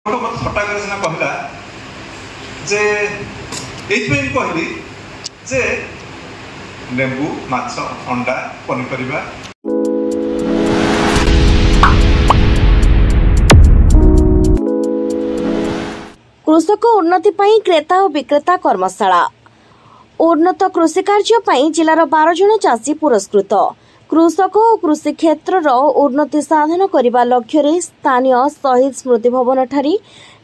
मत थट्टा कर सिना कहला जे एइथपई कहली जे लेंबू माछ अंडा पनीपरिबा कृषक उन्नति पई क्रेता और विक्रेता कर्मशाला उन्नत कृषि कार्य पई जिलार 12 जन चाषी पुरस्कृत। कृषक और कृषि क्षेत्र उन्नति साधन करने लक्ष्य स्थानीय शहीद स्मृति भवन ठारी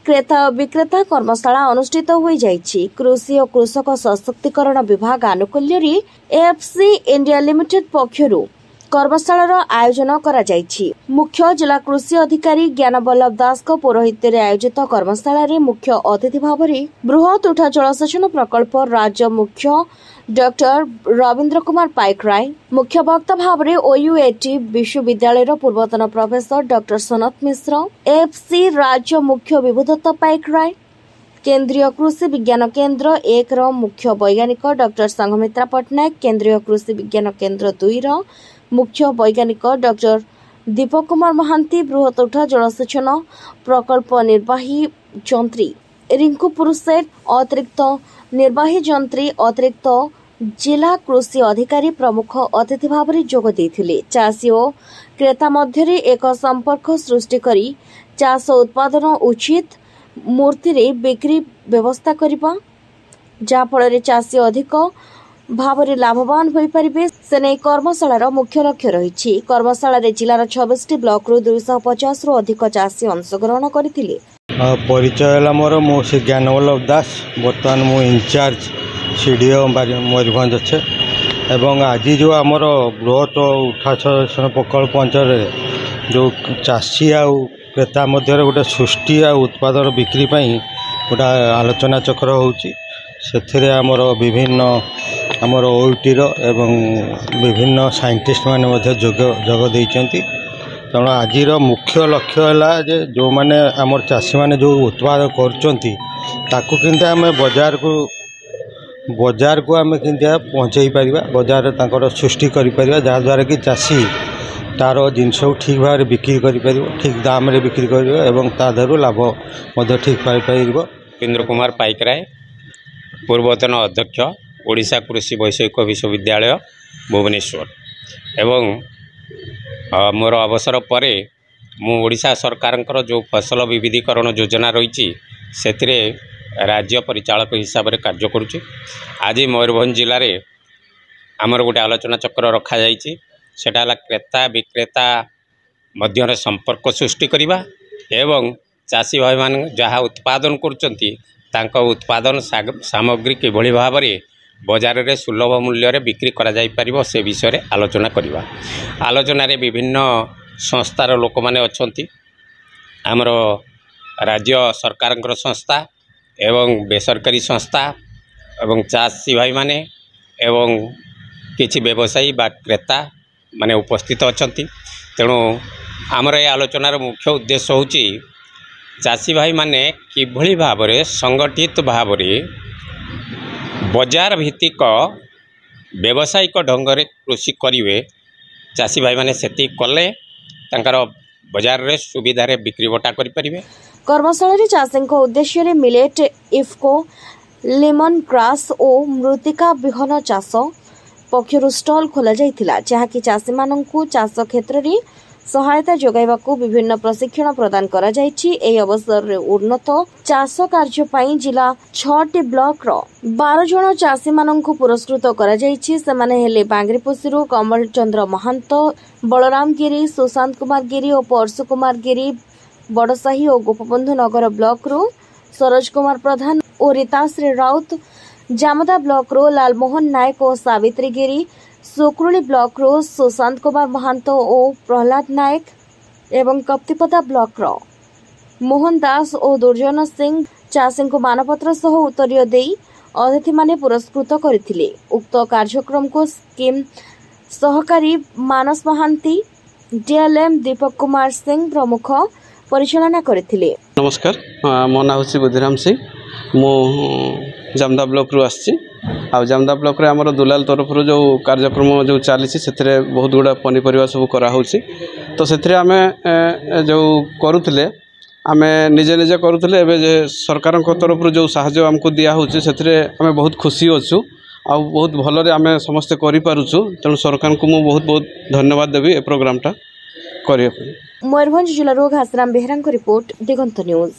क्रेता और विक्रेता कर्मशाला अनुष्ठित हो जाइछि। कृषि और कृषक सशक्तिकरण विभाग आनुकूल्य एएफसी इंडिया लिमिटेड पक्षरु कर्मशालार आयोजन करा जाइछि। मुख्य जिला कृषि अधिकारी ज्ञान बल्लभ दास पौरोहित्य आयोजित कर्मशाला रे मुख्य अतिथि भाव बृहत उठा जलसेचन प्रकल्प राज्य मुख्य डॉक्टर रविंद्र कुमार पाइकराय, मुख्य वक्ता भाव ओयूएटी विश्वविद्यालय पूर्वतन प्रोफेसर डॉक्टर सनत मिश्र, एफसी राज्य मुख्य विभुदत्त पाइकराय, केंद्रीय कृषि विज्ञान केंद्र 1 मुख्य वैज्ञानिक डॉक्टर संघमित्रा पटनायक, केंद्रीय कृषि विज्ञान केंद्र 2 मुख्य वैज्ञानिक डॉक्टर दीपक कुमार महांती, बृहत उठा जलसेचन प्रकल्प निर्वाही जंत्री रिंकू पुरुषेट, अतिरिक्त निर्वाही जंत्री अतिरिक्त जिला कृषि अधिकारी प्रमुख अतिथि भाव जोग देथिले। चाषी और क्रेता मध्य एक संपर्क सृष्टि करी चाष उत्पादन उचित मूर्ति रे बिक्री व्यवस्था करिबा जाफल चाषी अधिक भाव लाभवान हो पारे से नहीं कर्मशालार मुख्य लक्ष्य रही। कर्मशाला जिलार 26 ब्लॉक रु 250 रु अधिक चाषी अंशग्रहण करथिले। परिचय मोर मो श्री ज्ञान बल्लभ दास, बर्तमान मु इंचार्ज सीडीओ मयूरभंज अच्छे एवं आज जो आमर बृहत उठासन प्रकल्प अंचल जो चाषी आ क्रेता मध्य गोटे सृष्टि आ उत्पादन बिक्री गोटे आलोचना चक्र होची। से आमर विभिन्न आमर ओईटीर एवं विभिन्न साइंटिस्ट माने जोग देइचंती। तेणु आज मुख्य लक्ष्य है जे जो माने आमर चाषी माने जो उत्पादन करचंती ताकू किंतु आम बजार को आम कि पहुँचाई पारिबा, बजार तांकर सृष्टि करि पारिबा जहाँद्वारा कि चाषी तार जिनस ठीक भाव बिक्री करि पारिबो, ठीक दाम रे बिक्री करिबो एवं ता धरु लाभ मध्य ठीक पाइ पारिबो। रविंद्र कुमार पाइकराय, पूर्वतन अध्यक्ष ओडिशा कृषि वैषयिक विश्वविद्यालय भुवनेश्वर एवं मोर अवसर पर मु ओडिशा सरकार जो फसल विविधीकरण योजना रही से राज्य परिचालक हिसाब से कार्य करुच्ची। आज मयूरभंज जिले में आमर गोटे आलोचना चक्र रखा जाइए, सेटा है क्रेता विक्रेता मध्य संपर्क सृष्टि करवा एवं चाषी भाई मान जहाँ उत्पादन करुँच उत्पादन सामग्री किभली भाव में बजार रे सुलभ मूल्य रे बिक्री करा जाई परिबो से विषय रे आलोचना करिबा। आलोचना रे विभिन्न संस्थार लोक माने अछंती, हमरो राज्य सरकारंकर संस्था एवं बेसरकारी संस्था एवं चाषी भाई माने एवं किछि व्यवसायी बा क्रेता माने उपस्थित अछंती। तेणु हमर ए आलोचनार मुख्य उद्देश्य होची चाषी भाई माने किभली भाव में संगठित भाव में बजार भित्तिक व्यावसायिक ढंग से कृषि करेंगे। चाषी भाई माने सेति कले तांकर बजार रे सुविधा रे बिक्री बटा करि परिबे। कर्मशाला चाषी उद्देश्य मिलेट इफको लेमन ग्रास और मृत्तिका विहन चाष पक्षर स्टल खोल जाइथिला, जहाँकि चाषी माननकु चाष क्षेत्र रे सहायता जोगाइबाकू विभिन्न प्रशिक्षण प्रदान करा जाइछि। एई अवसर रे उन्नत चाष कार्य पई जिला 6टी ब्लॉक रो 12 जन चाषी माननकु पुरस्कृत करा जाइछि। सेमाने हेले बांग्रीपोसिरु कमल चंद्र महंत, बलराम गिरी, सुशांत कुमार गिरी और परशु कुमार गिरी, बड़साही और गोपबंधु नगर ब्लॉक रो सरोज कुमार प्रधान और रीताश्री राउत, जामदा ब्लॉक रो लालमोहन नायक और सावित्री गिरी, सुक्रुली ब्लॉक रो सुशांत कुमार महंत और प्रहलाद नायक एवं कप्तिपदा ब्लॉक रो मोहन दास और दुर्जन सिंह चाषी को मानपत्र सह उत्तरीय देई अतिथि माने पुरस्कृत करथिले। उक्त कार्यक्रम को स्कीम सहकारी मानस महांती, डीएलएम दीपक कुमार सिंह प्रमुख परिचालना करथिले। नमस्कार, मो ना होछि बुद्धिराम सिंह, मो जामदा ब्लॉक रु आछि। आ जामदा ब्लॉक रे हमर दुलाल तरफ जो कार्यक्रम जो चली बहुत गुड़ा पनीपरिया सब करा होछि। तो से आमे जो करुले आमे निजे निजे करूले एवं जे सरकार तरफ जो साहाय्य आमको दिया होची सेथिरे आमे बहुत खुशी अच्छु आ बहुत भलरे आमे समस्ते करिपारुछु तेणु सरकार को मु बहुत बहुत धन्यवाद देवी ए प्रोग्रामटा करिया। मयूरभंज जिल्लारो घासराम बेहरा रिपोर्ट दिगंत न्यूज।